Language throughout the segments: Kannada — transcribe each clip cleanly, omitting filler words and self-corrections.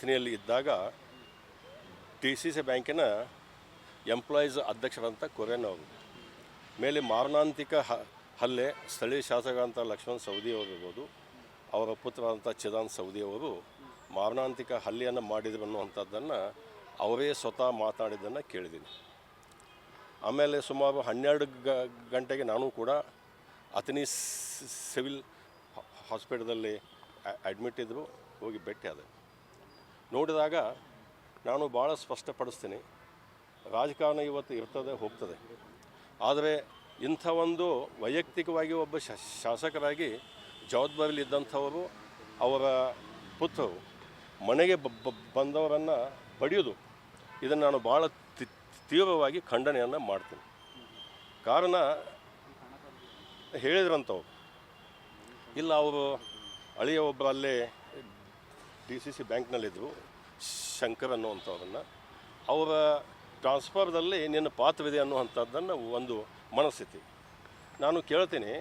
ಅಥಣಿಯಲ್ಲಿ ಇದ್ದಾಗ DCC ಬ್ಯಾಂಕಿನ ಎಂಪ್ಲಾಯೀಸ್ ಅಧ್ಯಕ್ಷರಂತ ಕೊರೇನ್ ಅವರು ಮೇಲೆ ಮಾರಣಾಂತಿಕ ಹಲ್ಲೆ ಸ್ಥಳೀಯ ಶಾಸಕ ಅಂತ ಲಕ್ಷ್ಮಣ್ ಸವದಿ ಅವರು ಇರ್ಬೋದು, ಅವರ ಪುತ್ರ ಅಂತ ಚಿದಾನ್ ಸವದಿ ಅವರು ಮಾರಣಾಂತಿಕ ಹಲ್ಲೆಯನ್ನು ಮಾಡಿದ್ರು ಅನ್ನುವಂಥದ್ದನ್ನು ಅವರೇ ಸ್ವತಃ ಮಾತಾಡಿದ್ದನ್ನು ಕೇಳಿದ್ದೀನಿ. ಆಮೇಲೆ ಸುಮಾರು 12 ಗಂಟೆಗೆ ನಾನು ಕೂಡ ಅಥಣಿ ಸಿವಿಲ್ ಹಾಸ್ಪಿಟಲಲ್ಲಿ ಅಡ್ಮಿಟ್ ಇದ್ದರು, ಹೋಗಿ ಭೇಟಿಯಾದೆ. ನೋಡಿದಾಗ ನಾನು ಭಾಳ ಸ್ಪಷ್ಟಪಡಿಸ್ತೀನಿ, ರಾಜಕಾರಣ ಇವತ್ತು ಇರ್ತದೆ ಹೋಗ್ತದೆ, ಆದರೆ ಇಂಥ ಒಂದು ವೈಯಕ್ತಿಕವಾಗಿ ಒಬ್ಬ ಶಾಸಕರಾಗಿ ಜವಾಬ್ದಾರಿಯಲ್ಲಿದ್ದಂಥವರು ಅವರ ಪುತ್ರರು ಮನೆಗೆ ಬಂದವರನ್ನು ಬಡಿಯೋದು, ಇದನ್ನು ನಾನು ಭಾಳ ತೀವ್ರವಾಗಿ ಖಂಡನೆಯನ್ನು ಮಾಡ್ತೀನಿ. ಕಾರಣ ಹೇಳಿದ್ರಂಥವ್ರು ಇಲ್ಲ, ಅವರು ಅಳಿಯ ಒಬ್ಬರು ಅಲ್ಲೇ DCC ಬ್ಯಾಂಕ್ನಲ್ಲಿದ್ದರು, ಶಂಕರ್ ಅನ್ನುವಂಥವ್ರನ್ನು, ಅವರ ಟ್ರಾನ್ಸ್ಫರ್ದಲ್ಲಿ ನಿನ್ನ ಪಾತ್ರವಿದೆ ಅನ್ನುವಂಥದ್ದನ್ನು ಒಂದು ಮನಸ್ಥಿತಿ. ನಾನು ಕೇಳ್ತೀನಿ,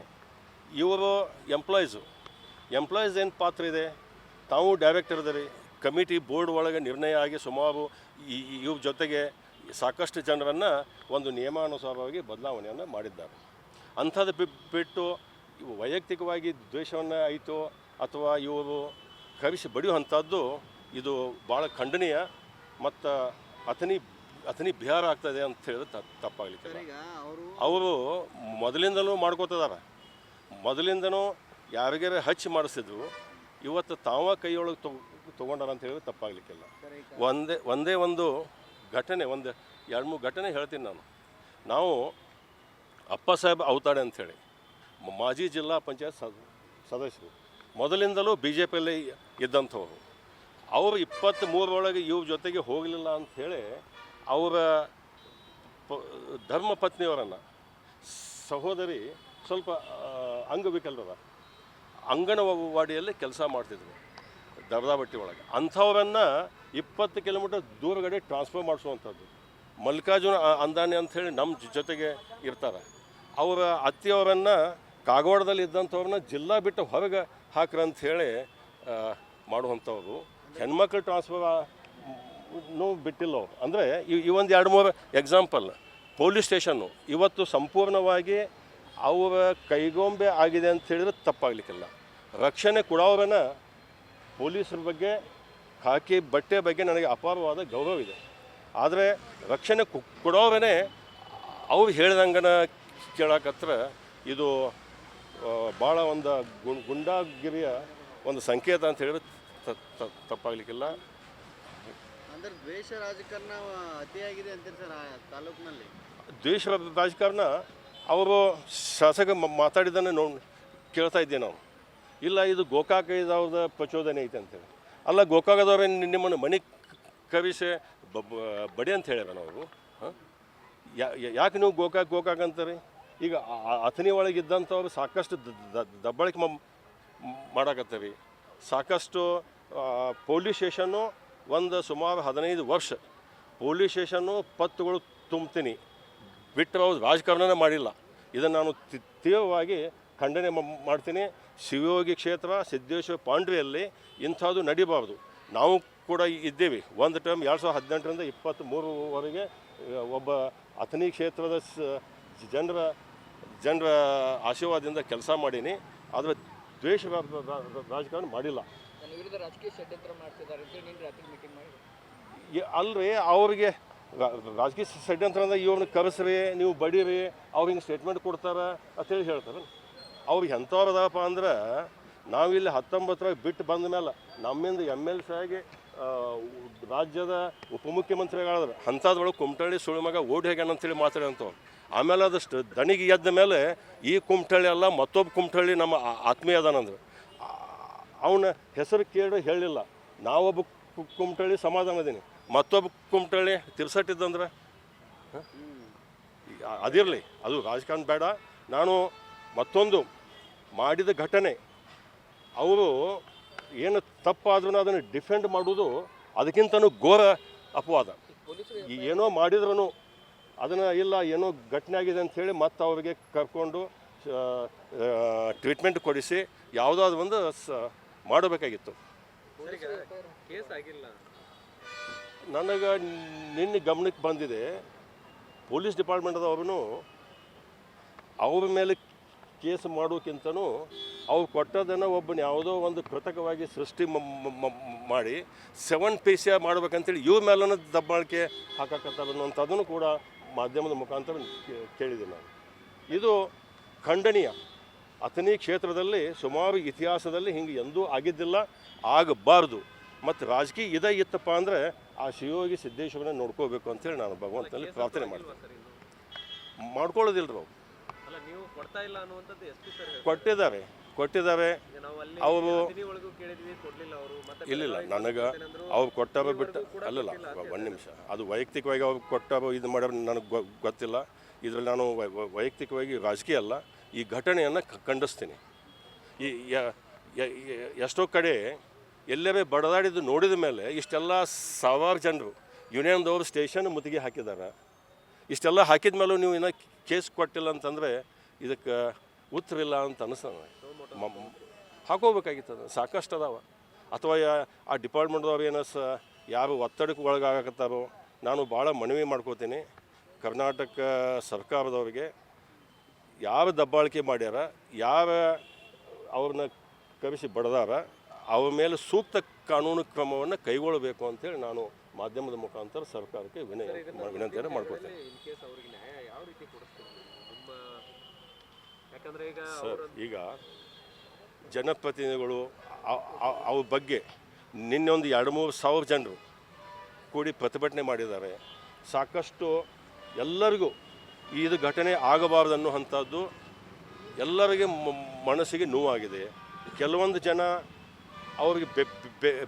ಇವರು ಎಂಪ್ಲಾಯೀಸ್ ಏನು ಪಾತ್ರ ಇದೆ? ತಾವು ಡೈರೆಕ್ಟರ್ ಇದ್ದೀರಿ, ಕಮಿಟಿ ಬೋರ್ಡ್ ಒಳಗೆ ನಿರ್ಣಯ ಆಗಿ ಸುಮಾರು ಇವ್ರ ಜೊತೆಗೆ ಸಾಕಷ್ಟು ಜನರನ್ನು ಒಂದು ನಿಯಮಾನುಸಾರವಾಗಿ ಬದಲಾವಣೆಯನ್ನು ಮಾಡಿದ್ದಾರೆ. ಅಂಥದ್ದು ಬಿಟ್ಟು ವೈಯಕ್ತಿಕವಾಗಿ ದ್ವೇಷವನ್ನು ಆಯಿತು ಅಥವಾ ಇವರು ಕವಿಸಿ ಬಡಿಯುವಂಥದ್ದು ಇದು ಭಾಳ ಖಂಡನೀಯ ಮತ್ತು ಅಥಣಿ ಬಿಹಾರ ಆಗ್ತದೆ ಅಂತ ಹೇಳಿದ್ರೆ ತಪ್ಪಾಗಲಿಕ್ಕೆ. ಅವರು ಮೊದಲಿಂದಲೂ ಮಾಡ್ಕೋತಿದ್ದಾರೆ, ಮೊದಲಿಂದನೂ ಯಾರಿಗಾರ ಹಚ್ಚಿ ಮಾಡಿಸಿದ್ರು, ಇವತ್ತು ತಾವ ಕೈಯೊಳಗೆ ತೊಗೊಂಡಾರ ಅಂತ ಹೇಳಿದ್ರೆ ತಪ್ಪಾಗಲಿಕ್ಕಿಲ್ಲ. ಒಂದೇ ಒಂದು ಘಟನೆ, 2-3 ಘಟನೆ ಹೇಳ್ತೀನಿ ನಾನು. ನಾವು ಅಪ್ಪ ಸಾಹೇಬ್ ಅವತಾಡೆ ಅಂಥೇಳಿ ಮಾಜಿ ಜಿಲ್ಲಾ ಪಂಚಾಯತ್ ಸದಸ್ಯರು, ಮೊದಲಿಂದಲೂ BJPಯಲ್ಲಿ ಇದ್ದಂಥವ್ರು, ಅವರು 23 ಇವ್ರ ಜೊತೆಗೆ ಹೋಗಲಿಲ್ಲ ಅಂಥೇಳಿ ಅವರ ಧರ್ಮಪತ್ನಿಯವರನ್ನು, ಸಹೋದರಿ ಸ್ವಲ್ಪ ಅಂಗವಿಕಲರ, ಅಂಗನವಾಡಿಯಲ್ಲಿ ಕೆಲಸ ಮಾಡ್ತಿದ್ರು ದರ್ದಾಬಟ್ಟಿ ಒಳಗೆ, ಅಂಥವರನ್ನು 20 ಕಿಲೋಮೀಟರ್ ದೂರಗಡೆ ಟ್ರಾನ್ಸ್ಫರ್ ಮಾಡಿಸುವಂಥದ್ದು. ಮಲ್ಲಿಕಾರ್ಜುನ ಅಂದಾನಿ ಅಂಥೇಳಿ ನಮ್ಮ ಜೊತೆಗೆ ಇರ್ತಾರೆ, ಅವರ ಅತ್ತೆಯವರನ್ನು ಕಾಗವಾಡದಲ್ಲಿ ಇದ್ದಂಥವ್ರನ್ನ ಜಿಲ್ಲಾ ಬಿಟ್ಟು ಹೊರಗೆ ಹಾಕ್ರಂಥೇಳಿ ಮಾಡುವಂಥವ್ರು. ಹೆಣ್ಮಕ್ಳು ಟ್ರಾನ್ಸ್ಫರ್ ಬಿಟ್ಟಿಲ್ಲ ಅವರು. ಅಂದರೆ ಈ ಒಂದು 2-3 ಎಕ್ಸಾಂಪಲ್. ಪೊಲೀಸ್ ಸ್ಟೇಷನ್ನು ಇವತ್ತು ಸಂಪೂರ್ಣವಾಗಿ ಅವರ ಕೈಗೊಂಬೆ ಆಗಿದೆ ಅಂತ ಹೇಳಿದ್ರೆ ತಪ್ಪಾಗಲಿಕ್ಕಿಲ್ಲ. ರಕ್ಷಣೆ ಕೊಡೋರನ್ನ ಪೊಲೀಸರ ಬಗ್ಗೆ, ಖಾಕಿ ಬಟ್ಟೆ ಬಗ್ಗೆ ನನಗೆ ಅಪಾರವಾದ ಗೌರವ ಇದೆ, ಆದರೆ ರಕ್ಷಣೆ ಕೊಡೋರೇ ಅವ್ರು ಹೇಳ್ದಂಗನ ಕೇಳಕತ್ರ ಇದು ಭಾಳ ಒಂದು ಗುಂಡಾಗಿರಿಯ ಒಂದು ಸಂಕೇತ ಅಂತ ಹೇಳಿದ್ರೆ ತಪ್ಪಾಗಲಿಕ್ಕಿಲ್ಲ. ಅಂದರೆ ದ್ವೇಷ ರಾಜಕಾರಣ ಅತಿಯಾಗಿದೆ ಅಂತೀರಿ ಸರ್ ತಾಲೂಕಿನಲ್ಲಿ? ದ್ವೇಷ ರಾಜಕಾರಣ ಅವರು ಶಾಸಕ ಮಾತಾಡಿದ್ದನ್ನು ಕೇಳ್ತಾ ಇದ್ದೆ ನಾವು. ಇಲ್ಲ, ಇದು ಗೋಕಾಕ ಇದಾವ್ದ ಪ್ರಚೋದನೆ ಐತೆ ಅಂತೇಳಿ. ಅಲ್ಲ, ಗೋಕಾಕದವ್ರೆ ನಿಮ್ಮನ್ನು ಮನೆ ಕವಿಸೆ ಬಡಿ ಅಂತ ಹೇಳ್ಯಾರ ನಾವು. ಯಾಕೆ ನೀವು ಗೋಕಾಕ ಅಂತಾರೆ? ಈಗ ಅಥಣಿ ಒಳಗಿದ್ದಂಥವ್ರು ಸಾಕಷ್ಟು ದಬ್ಬಾಳಿಕೆ ಮಾಡಕತ್ತೀರಿ. ಸಾಕಷ್ಟು ಪೊಲೀಸ್ ಸ್ಟೇಷನ್ನು ಸುಮಾರು 15 ವರ್ಷ ಪೊಲೀಸ್ ಸ್ಟೇಷನ್ನು ಪತ್ತುಗಳು ತುಂಬ್ತೀನಿ ಬಿಟ್ಟರೆ ಅವ್ರು ರಾಜಕಾರಣನೇ ಮಾಡಿಲ್ಲ. ಇದನ್ನು ನಾನು ತೀವ್ರವಾಗಿ ಖಂಡನೆ ಮಾಡ್ತೀನಿ. ಶಿವಯೋಗಿ ಕ್ಷೇತ್ರ, ಸಿದ್ದೇಶ್ವರ ಪಾಂಡ್ರಿಯಲ್ಲಿ ಇಂಥದ್ದು ನಡಿಬಾರ್ದು. ನಾವು ಕೂಡ ಇದ್ದೇವೆ. ಒಂದು ಟರ್ಮ್ 2018ರಿಂದ 23ವರೆಗೆ ಒಬ್ಬ ಅಥಣಿ ಕ್ಷೇತ್ರದ ಜನರ ಆಶೀರ್ವಾದದಿಂದ ಕೆಲಸ ಮಾಡೀನಿ, ಆದರೆ ದ್ವೇಷ ರಾಜಕಾರಣ ಮಾಡಿಲ್ಲ. ಅಲ್ರಿ, ಅವ್ರಿಗೆ ರಾಜಕೀಯ ಷಡ್ಯಂತ್ರ ಅಂದ್ರೆ ಇವ್ರನ್ನ ಕರೆಸ್ರಿ, ನೀವು ಬಡೀರಿ, ಅವ್ರು ಹಿಂಗೆ ಸ್ಟೇಟ್ಮೆಂಟ್ ಕೊಡ್ತಾರೆ ಅಂತೇಳಿ ಹೇಳ್ತಾರೆ. ಅವ್ರಿಗೆ ಎಂಥವ್ರದಪ್ಪ ಅಂದ್ರೆ, ನಾವಿಲ್ಲಿ 19 ಬಿಟ್ಟು ಬಂದ ಮೇಲೆ ನಮ್ಮಿಂದ MLC ಆಗಿ ರಾಜ್ಯದ ಉಪಮುಖ್ಯಮಂತ್ರಿಗಳಾದ್ರೆ ಅಂಥದ್ರೊಳಗೆ ಕುಮಟಳ್ಳಿ ಸುಳಿಮಗ ಓಡಿ ಹೇಗೆ ಅಂತೇಳಿ ಮಾತಾಡೋಂಥವ್ರು. ಆಮೇಲೆ ಅದಷ್ಟು ದಣಿಗೆ ಎದ್ದ ಮೇಲೆ ಈ ಕುಮಟಳ್ಳಿ ಅಲ್ಲ ಮತ್ತೊಬ್ಬ ಕುಮಟಳ್ಳಿ ನಮ್ಮ ಆತ್ಮೀಯ ಅದಾನಂದ್ರೆ ಅವನ ಹೆಸರು ಕೇಳಿ ಹೇಳಿಲ್ಲ. ನಾವೊಬ್ಬ ಕುಮಟಳ್ಳಿ ಸಮಾಧಾನ ಅದೀನಿ, ಮತ್ತೊಬ್ಬ ಕುಮಟಳ್ಳಿ ತಿರ್ಸಟ್ಟಿದ್ದಂದ್ರೆ ಅದಿರಲಿ, ಅದು ರಾಜಕಾರಣ ಬೇಡ. ನಾನು ಮತ್ತೊಂದು ಮಾಡಿದ ಘಟನೆ, ಅವರು ಏನು ತಪ್ಪಾದ್ರೂ ಅದನ್ನು ಡಿಫೆಂಡ್ ಮಾಡೋದು ಅದಕ್ಕಿಂತನೂ ಘೋರ ಅಪವಾದ. ಏನೋ ಮಾಡಿದ್ರೂ ಅದನ್ನು ಇಲ್ಲ, ಏನೋ ಘಟನೆ ಆಗಿದೆ ಅಂಥೇಳಿ ಮತ್ತು ಅವ್ರಿಗೆ ಕರ್ಕೊಂಡು ಟ್ರೀಟ್ಮೆಂಟ್ ಕೊಡಿಸಿ ಯಾವುದಾದ್ರು ಒಂದು ಮಾಡಬೇಕಾಗಿತ್ತು. ನನಗೆ ನಿನ್ನೆ ಗಮನಕ್ಕೆ ಬಂದಿದೆ, ಪೊಲೀಸ್ ಡಿಪಾರ್ಟ್ಮೆಂಟ್ದವ್ರೂ ಅವ್ರ ಮೇಲೆ ಕೇಸ್ ಮಾಡೋಕ್ಕಿಂತನೂ ಅವ್ರು ಕೊಟ್ಟದನ್ನು ಒಬ್ಬನ ಯಾವುದೋ ಒಂದು ಕೃತಕವಾಗಿ ಸೃಷ್ಟಿ ಮಾಡಿ 7 ಪೈಸೆ ಮಾಡ್ಬೇಕಂತೇಳಿ ಇವ್ರ ಮೇಲೂ ದಬ್ಬಾಳಿಕೆ ಹಾಕಕತ್ತಾರೆ ಅನ್ನೋಂಥದ್ದನ್ನು ಕೂಡ ಮಾಧ್ಯಮದ ಮುಖಾಂತರ ಕೇಳಿದೆ ನಾನು. ಇದು ಖಂಡನೀಯ. ಅಥಣಿ ಕ್ಷೇತ್ರದಲ್ಲಿ ಸುಮಾರು ಇತಿಹಾಸದಲ್ಲಿ ಹಿಂಗೆ ಎಂದೂ ಆಗಿದ್ದಿಲ್ಲ, ಆಗಬಾರ್ದು. ಮತ್ತು ರಾಜಕೀಯ ಇದೇ ಇತ್ತಪ್ಪ ಅಂದರೆ ಆ ಶಿವಯೋಗಿ ಸಿದ್ದೇಶ್ವರನ ನೋಡ್ಕೋಬೇಕು ಅಂತೇಳಿ ನಾನು ಭಗವಂತನಲ್ಲಿ ಪ್ರಾರ್ಥನೆ ಮಾಡ್ತೀನಿ. ಮಾಡ್ಕೊಳ್ಳೋದಿಲ್ಲ ನಾವು, ಅಲ್ಲ ನೀವು ಕೊಡ್ತಾ ಇಲ್ಲ ಅನ್ನುವಂಥದ್ದು ಎಸ್ಪಿ ಸರ್ ಕೊಟ್ಟಿದ್ದಾರೆ ನಾವು ಅಲ್ಲಿ ಅವರು ಒಳಗೂ ಕೇಳಿದ್ವಿ, ಕೊಡ್ಲಿಲ್ಲ ಅವರು. ಮತ್ತೆ ಇಲ್ಲ ನನಗೆ ಅವ್ರು ಕೊಟ್ಟಾರೋ ಬಿಟ್ಟು ಅಲ್ಲಲ್ಲ, ಒಂದು ನಿಮಿಷ, ಅದು ವೈಯಕ್ತಿಕವಾಗಿ ಅವ್ರು ಕೊಟ್ಟಾರೋ ಇದು ಮಾಡ್ಯಾರೋ ನನಗೆ ಗೊತ್ತಿಲ್ಲ. ಇದರಲ್ಲಿ ನಾನು ವೈಯಕ್ತಿಕವಾಗಿ ರಾಜಕೀಯ ಅಲ್ಲ, ಈ ಘಟನೆಯನ್ನು ಖಂಡಿಸ್ತೀನಿ. ಈ ಎಷ್ಟೋ ಕಡೆ ಎಲ್ಲವೇ ಬಡದಾಡಿದ್ದು ನೋಡಿದ ಮೇಲೆ ಇಷ್ಟೆಲ್ಲ ಸಾವಿರಾರು ಜನರು ಯೂನಿಯನ್ದವರು ಸ್ಟೇಷನ್ ಮುತ್ತಿಗೆ ಹಾಕಿದ್ದಾರೆ. ಇಷ್ಟೆಲ್ಲ ಹಾಕಿದ ಮೇಲೂ ನೀವು ಇನ್ನೂ ಕೇಸ್ ಕೊಟ್ಟಿಲ್ಲ ಅಂತಂದರೆ ಇದಕ್ಕೆ ಉತ್ತರ ಇಲ್ಲ ಅಂತ ಅನಿಸ್ತದೆ. ಹಾಕೋಬೇಕಾಗಿತ್ತು, ಅದು ಸಾಕಷ್ಟು ಅದಾವ. ಅಥವಾ ಆ ಡಿಪಾರ್ಟ್ಮೆಂಟ್ದವ್ರು ಏನೋ ಯಾರು ಒತ್ತಡಕ್ಕೆ ಒಳಗಾಗತ್ತಾರೋ, ನಾನು ಭಾಳ ಮನವಿ ಮಾಡ್ಕೋತೀನಿ ಕರ್ನಾಟಕ ಸರ್ಕಾರದವ್ರಿಗೆ, ಯಾವ ದಬ್ಬಾಳಿಕೆ ಮಾಡ್ಯಾರ, ಯಾವ ಅವ್ರನ್ನ ಕರೆಸಿ ಬಡ್ದಾರ, ಅವ್ರ ಮೇಲೆ ಸೂಕ್ತ ಕಾನೂನು ಕ್ರಮವನ್ನು ಕೈಗೊಳ್ಳಬೇಕು ಅಂತೇಳಿ ನಾನು ಮಾಧ್ಯಮದ ಮುಖಾಂತರ ಸರ್ಕಾರಕ್ಕೆ ವಿನಂತಿಯನ್ನು ಮಾಡ್ಕೊಳ್ತೇನೆ. ಸರ್, ಈಗ ಜನಪ್ರತಿನಿಧಿಗಳು ಅವ್ರ ಬಗ್ಗೆ ನಿನ್ನೆ ಒಂದು 2-3 ಸಾವಿರ ಜನರು ಕೂಡಿ ಪ್ರತಿಭಟನೆ ಮಾಡಿದ್ದಾರೆ. ಸಾಕಷ್ಟು ಎಲ್ಲರಿಗೂ ಇದು ಘಟನೆ ಆಗಬಾರ್ದು ಅನ್ನುವಂಥದ್ದು ಎಲ್ಲರಿಗೆ ಮನಸ್ಸಿಗೆ ನೋವಾಗಿದೆ. ಕೆಲವೊಂದು ಜನ ಅವ್ರಿಗೆ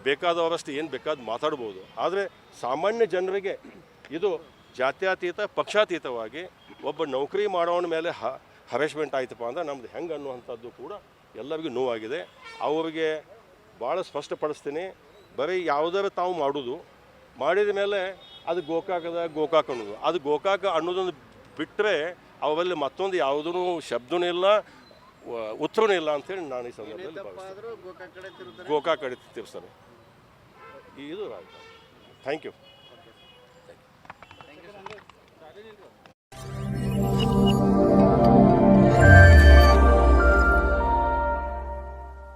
ಬೇಕಾದವರಷ್ಟು ಏನು ಬೇಕಾದ ಮಾತಾಡ್ಬೋದು, ಆದರೆ ಸಾಮಾನ್ಯ ಜನರಿಗೆ ಇದು ಜಾತ್ಯತೀತ ಪಕ್ಷಾತೀತವಾಗಿ ಒಬ್ಬ ನೌಕರಿ ಮಾಡೋನ ಮೇಲೆ ಹರಾಸ್ಮೆಂಟ್ ಆಯ್ತಪ್ಪ ಅಂದ್ರೆ ನಮ್ದು ಹೆಂಗೆ ಅನ್ನುವಂಥದ್ದು ಕೂಡ ಎಲ್ಲರಿಗೂ ನೋವಾಗಿದೆ. ಅವರಿಗೆ ಭಾಳ ಸ್ಪಷ್ಟಪಡಿಸ್ತೀನಿ, ಬರೀ ಯಾವುದಾರು ತಾವು ಮಾಡೋದು ಮಾಡಿದ ಮೇಲೆ ಅದು ಗೋಕಾಕ್ ಅನ್ನೋದು, ಅದು ಗೋಕಾಕ ಅನ್ನೋದೊಂದು ಬಿಟ್ಟರೆ ಅವರಲ್ಲಿ ಮತ್ತೊಂದು ಯಾವುದೂ ಶಬ್ದನೂ ಇಲ್ಲ, ಉತ್ತರನೂ ಇಲ್ಲ ಅಂಥೇಳಿ ನಾನು ಈ ಸಂದರ್ಭದಲ್ಲಿ ಭಾವಿಸ್ತೀನಿ. ಗೋಕಾಕ್ ಕಡೆ ತಿರ್ಸ್ತಾರೆ. ಇದು ಥ್ಯಾಂಕ್ ಯು.